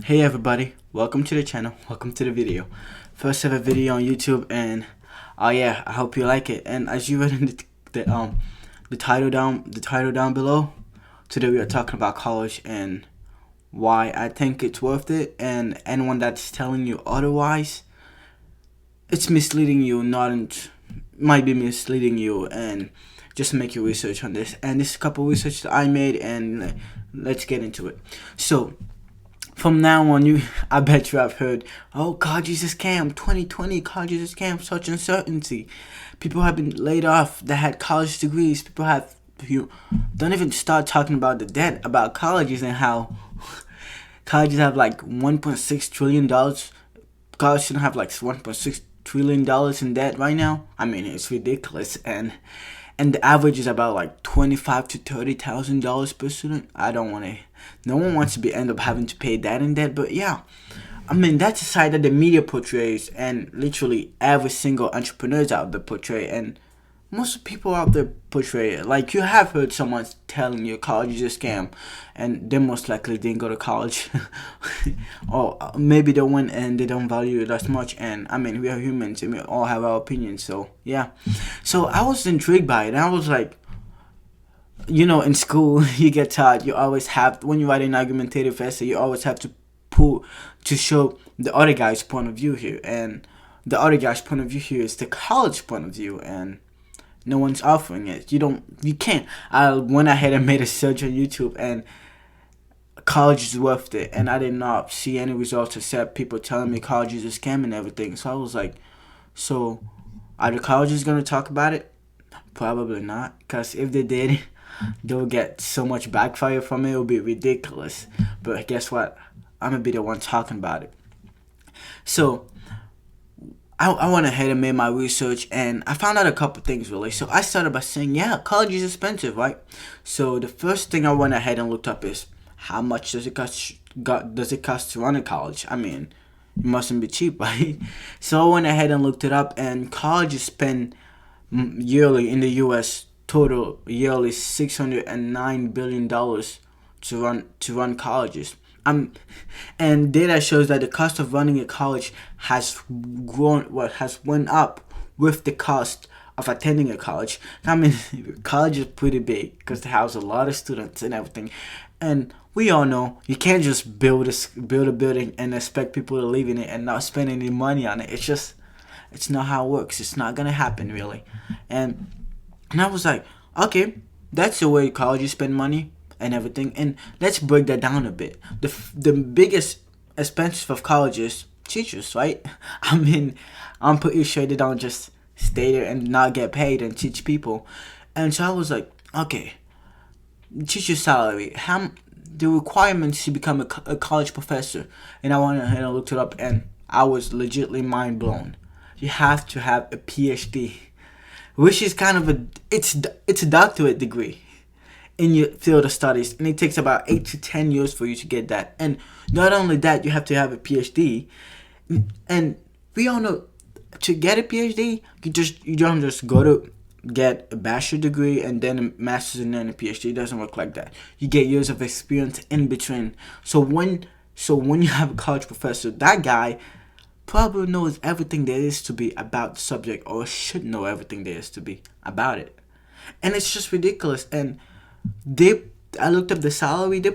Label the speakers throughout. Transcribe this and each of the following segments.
Speaker 1: Hey everybody, welcome to the channel, welcome to the video. First ever video on YouTube, and yeah, I hope you like it. And as you read in the title down below, today we are talking about college and why I think it's worth it, and anyone that's telling you otherwise, it's misleading you, might be misleading you, and just make your research on this. And this is a couple of research that I made, and let's get into it. So from now on, I bet you have heard, oh, college is a scam, 2020, college is a scam, such uncertainty. People have been laid off that had college degrees. You don't even start talking about the debt about colleges and how colleges have like $1.6 trillion. College shouldn't have like $1.6 trillion in debt right now. I mean, it's ridiculous. And the average is about like $25,000 to $30,000 per student. No one wants to end up having to pay that in debt. But yeah, I mean, that's a side that the media portrays, and literally every single entrepreneurs out there portray, and most people out there portray it. Like, you have heard someone telling you college is a scam, and they most likely didn't go to college. Or maybe they went and they don't value it as much. And I mean, we are humans and we all have our opinions. So yeah, so I was intrigued by it, and I was like, in school, you get taught, you always have, when you write an argumentative essay, you always have to show the other guy's point of view here. And the other guy's point of view here is the college point of view, and no one's offering it. You can't. I went ahead and made a search on YouTube, and college is worth it. And I did not see any results except people telling me college is a scam and everything. So I was like, so are the colleges going to talk about it? Probably not. Because if they did, they'll get so much backfire from it. It'll be ridiculous. But guess what? I'm going to be the one talking about it. So I went ahead and made my research, and I found out a couple things, really. So I started by saying, yeah, college is expensive, right? So the first thing I went ahead and looked up is, how much does it cost to run a college? I mean, it mustn't be cheap, right? So I went ahead and looked it up, and colleges spend yearly in the U.S. total yearly $609 billion to run colleges. And data shows that the cost of running a college has went up with the cost of attending a college. I mean, college is pretty big because it houses a lot of students and everything. And we all know you can't just build a building and expect people to live in it and not spend any money on it. It's not how it works. It's not gonna happen, really. And I was like, okay, that's the way colleges spend money and everything. And let's break that down a bit. The biggest expense of college is teachers, right? I mean, I'm pretty sure they don't just stay there and not get paid and teach people. And so I was like, okay, teacher salary, the requirements to become a college professor. And I went ahead and looked it up, and I was legitimately mind blown. You have to have a PhD, which is kind of it's a doctorate degree in your field of studies, and it takes about 8 to 10 years for you to get that. And not only that, you have to have a PhD. And we all know, to get a PhD, you don't just go to get a bachelor degree and then a master's and then a PhD. It doesn't work like that. You get years of experience in between. So when you have a college professor, that guy probably knows everything there is to be about the subject, or should know everything there is to be about it. And it's just ridiculous. And I looked up the salary. They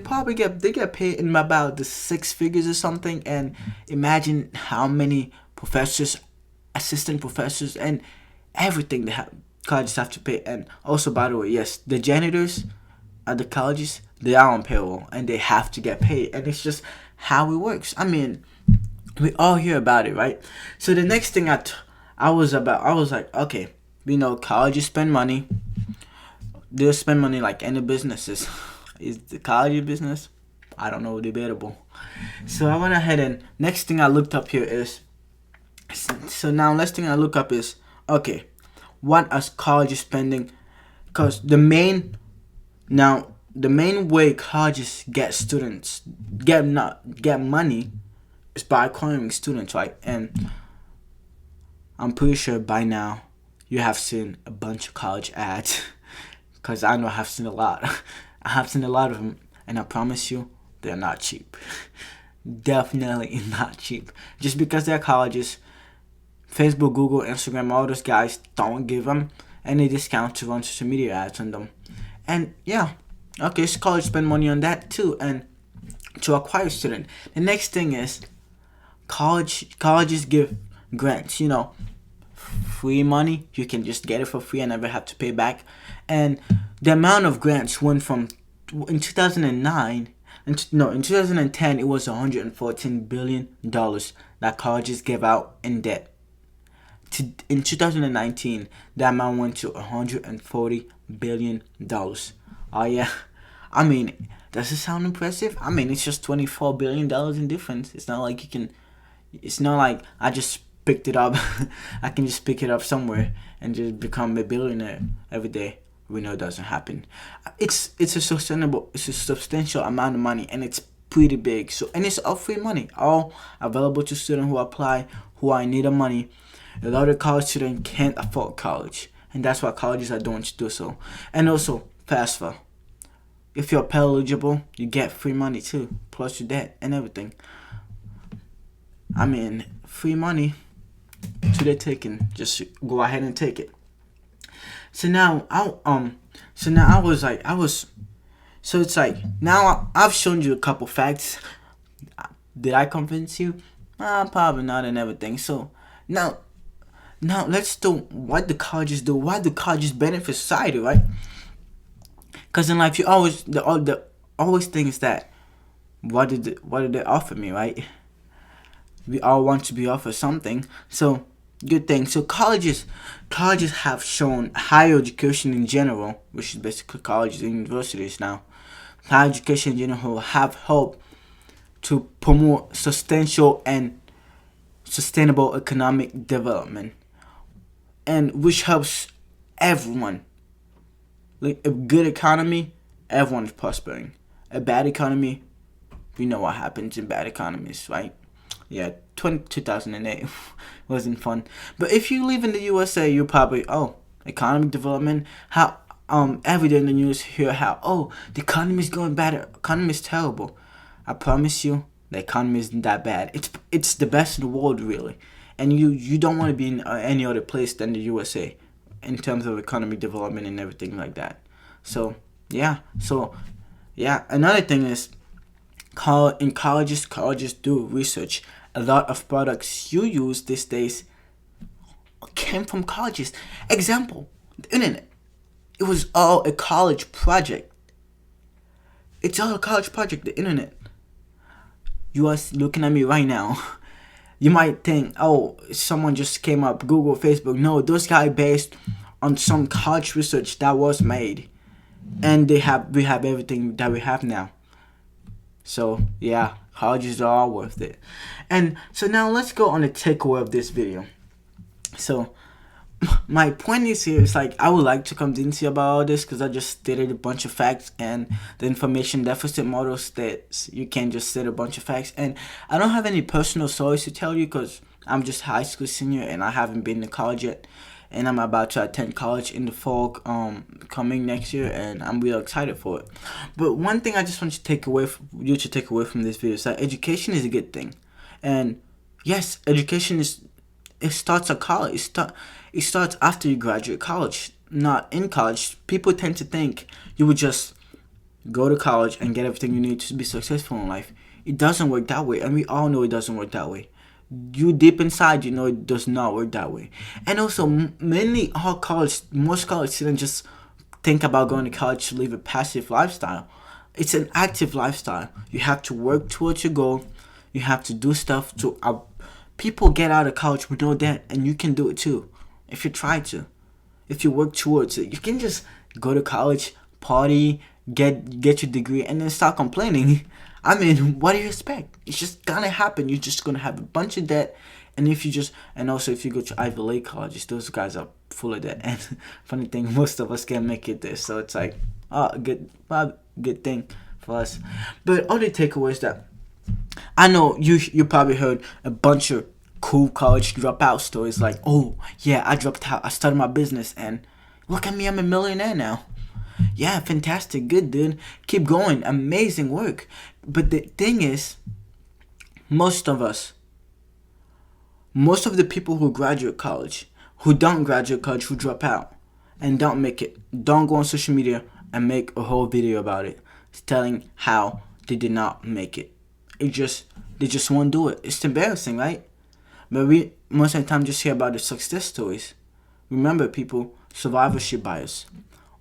Speaker 1: get paid in about the 6 figures or something. And imagine how many professors, assistant professors, and everything colleges have to pay. And also, by the way, yes, the janitors at the colleges, they are on payroll and they have to get paid. And it's just how it works. I mean, we all hear about it, right? So the next thing I was like, okay, colleges spend money. They'll spend money like any businesses. Is the college a business? I don't know, debatable. So I went ahead, and next thing I looked up here is, next thing I look up is, okay, what is college spending? Because the main way colleges get money is by acquiring students, right? And I'm pretty sure by now you have seen a bunch of college ads. Because I know I have seen a lot. I have seen a lot of them, and I promise you, they're not cheap. definitely not cheap. Just because they're colleges, Facebook, Google, Instagram, all those guys don't give them any discount to run social media ads on them. And yeah, okay, so college spend money on that too, and to acquire student. The next thing is colleges give grants. Free money. You can just get it for free and never have to pay back. And the amount of grants went from in 2009. In 2010 it was $114 billion that colleges gave out in debt. In 2019, the amount went to $140 billion. Oh yeah, I mean, does it sound impressive? I mean, it's just $24 billion in difference. It's not like you can. It's not like I just picked it up. I can just pick it up somewhere and just become a billionaire every day. We know it doesn't happen. It's a substantial amount of money, and it's pretty big. So, and it's all free money, all available to students who apply, who are in need of money. A lot of college students can't afford college, and that's why colleges are doing to do so. And also, FAFSA. If you're Pell eligible, you get free money too, plus your debt and everything. I mean, free money to the taking. Just go ahead and take it. So now so it's like now I've shown you a couple facts. Did I convince you? Probably not, and everything. So now let's do what the colleges do. Why do colleges benefit society, right? Because in life, you always the always things that what did they offer me, right? We all want to be offered something, so good thing. So colleges have shown higher education in general, which is basically colleges and universities now. Higher education in general have helped to promote substantial and sustainable economic development, and which helps everyone. Like a good economy, everyone is prospering. A bad economy, we know what happens in bad economies, right? Yeah, 2008 wasn't fun. But if you live in the USA, you probably economic development. How every day in the news hear how the economy is going bad. The economy is terrible. I promise you, the economy isn't that bad. It's the best in the world, really. And you don't want to be in any other place than the USA in terms of economic development and everything like that. So yeah. Another thing is, in colleges do research. A lot of products you use these days came from colleges. Example, the internet. It was all a college project. It's all a college project, the internet. You are looking at me right now. You might think, someone just came up, Google, Facebook. No, those guys based on some college research that was made. And we have everything that we have now. So, yeah, colleges are all worth it. And so now let's go on the takeaway of this video. So, my point is here, it's like I would like to convince you about all this because I just stated a bunch of facts, and the information deficit model states you can't just state a bunch of facts. And I don't have any personal stories to tell you because I'm just high school senior and I haven't been to college yet, and I'm about to attend college in the fall coming next year, and I'm really excited for it. But one thing I just want you to take away from this video is that education is a good thing. And yes, education starts at college. It starts after you graduate college, not in college. People tend to think you would just go to college and get everything you need to be successful in life. It doesn't work that way, and we all know it doesn't work that way. You deep inside, you know it does not work that way. And also, most college students just think about going to college to live a passive lifestyle. It's an active lifestyle. You have to work towards your goal. You have to do stuff to. People get out of college with no debt, and you can do it too. If you try to, if you work towards it, you can just go to college, party, get your degree, and then start complaining. I mean, what do you expect? It's just gonna happen. You're just gonna have a bunch of debt, and if you go to Ivy League colleges, those guys are full of debt. And funny thing, most of us can't make it there, so it's like, good thing for us. But other takeaways that I know you probably heard a bunch of cool college dropout stories like, I dropped out, I started my business, and look at me, I'm a millionaire now. Yeah, fantastic, good dude, keep going, amazing work. But the thing is, most of us, most of the people who graduate college, who don't graduate college, who drop out and don't make it, don't go on social media and make a whole video about it, telling how they did not make it. They just won't do it. It's embarrassing, right? But we most of the time just hear about the success stories. Remember, people, survivorship bias.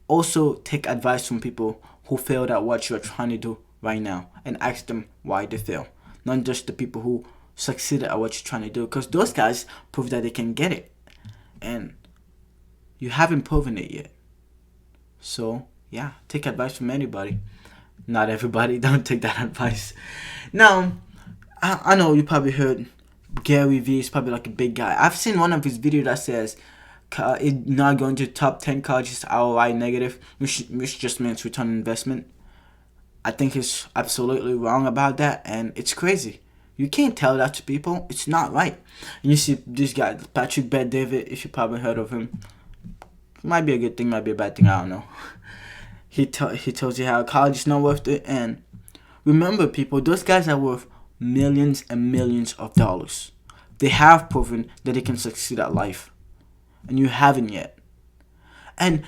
Speaker 1: Also, take advice from people who failed at what you're trying to do right now and ask them why they fail. Not just the people who succeeded at what you're trying to do, because those guys prove that they can get it. And you haven't proven it yet. So, yeah, take advice from anybody. Not everybody, don't take that advice. Now, I know you probably heard Gary Vee is probably like a big guy. I've seen one of his videos that says it not going to top 10 colleges ROI negative, which just means return on investment. I think he's absolutely wrong about that, and it's crazy. You can't tell that to people. It's not right. And you see this guy, Patrick Bet-David, if you probably heard of him. Might be a good thing, might be a bad thing, I don't know. He tells you how college is not worth it, and remember, people, those guys are worth millions and millions of dollars. They have proven that they can succeed at life, and you haven't yet. And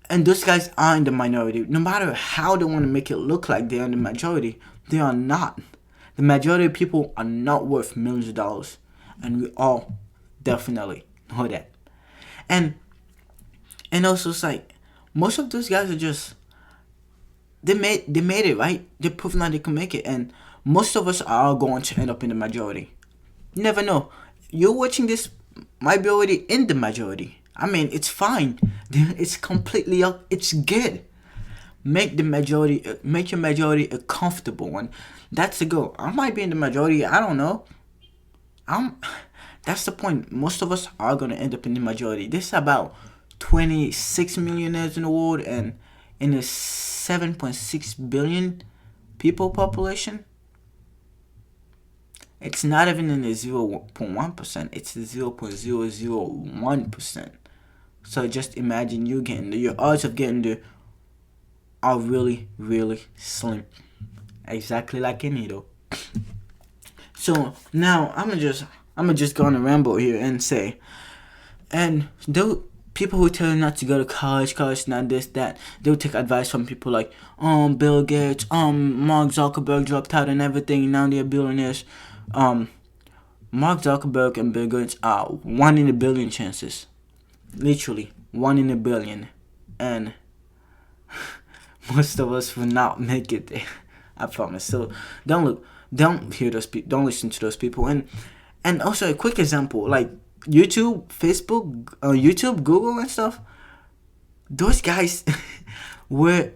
Speaker 1: those guys are in the minority. No matter how they want to make it look like they're in the majority, they are not. The majority of people are not worth millions of dollars, and we all definitely know that. And also, it's like most of those guys are just they made it, right. They're proving that they can make it, and most of us are going to end up in the majority. You never know. You're watching this might be already in the majority. I mean, it's fine. It's completely up. It's good. Make your majority a comfortable one. That's the goal. I might be in the majority. I don't know. That's the point. Most of us are gonna end up in the majority. There's about 26 millionaires in the world, and in a 7.6 billion people population. It's not even in the 0.1%. It's the 0.001%. So just imagine you getting there. Your odds of getting there are really, really slim. Exactly like a needle. So now I'm gonna just go on a ramble here and say, and those people who tell you not to go to college, not this, that, they'll take advice from people like Bill Gates, Mark Zuckerberg dropped out and everything, and now they're billionaires. Mark Zuckerberg and Bill Gates are 1 in a billion chances. Literally 1 in a billion. And most of us will not make it there. I promise. So don't hear those people, don't listen to those people. And also a quick example, like YouTube, Facebook, Google and stuff. Those guys went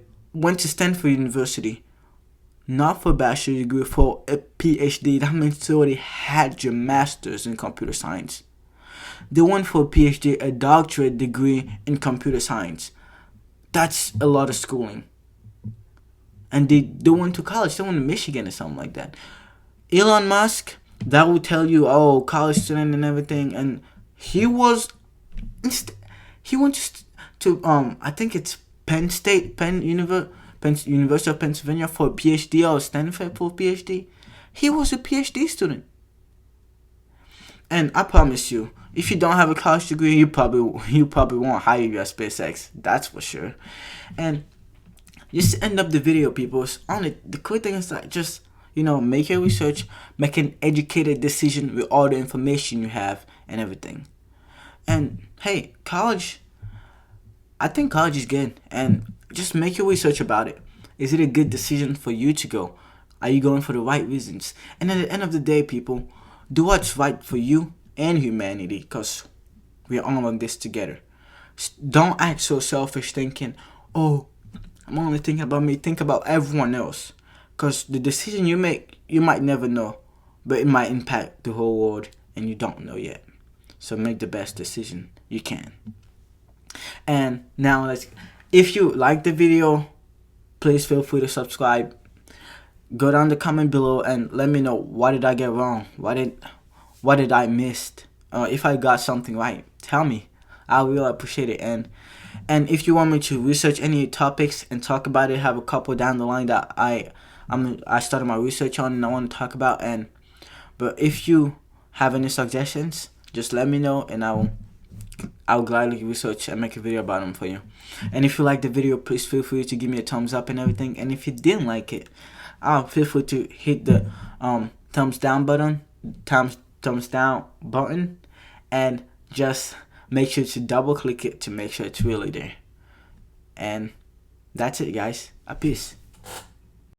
Speaker 1: to Stanford University. Not for a bachelor's degree, for a PhD. That means you already had your master's in computer science. They went for a PhD, a doctorate degree in computer science. That's a lot of schooling. And they went to college. They went to Michigan or something like that. Elon Musk, that will tell you, oh, college student and everything. And he went to I think it's University of Pennsylvania for a PhD, or Stanford for a PhD. He was a PhD student. And I promise you, if you don't have a college degree, you probably won't hire you at SpaceX. That's for sure. And just to end up the video, people, the cool thing is that just, make your research, make an educated decision with all the information you have and everything. And hey, I think college is good, and just make your research about it. Is it a good decision for you to go? Are you going for the right reasons? And at the end of the day, people, do what's right for you and humanity, because we're all on this together. Don't act so selfish thinking, oh, I'm only thinking about me. Think about everyone else. Because the decision you make, you might never know, but it might impact the whole world, and you don't know yet. So make the best decision you can. And now if you like the video, please feel free to subscribe. Go down the comment below and let me know, what did I get wrong? What did I miss? If I got something right, tell me. I really appreciate it. And if you want me to research any topics and talk about it, have a couple down the line that I started my research on and I want to talk about, and But if you have any suggestions, just let me know, and I'll gladly research and make a video about them for you. And if you like the video, please feel free to give me a thumbs up and everything. And if you didn't like it, feel free to hit the thumbs down button, thumbs down button, and just make sure to double click it to make sure it's really there. And that's it, guys. Peace.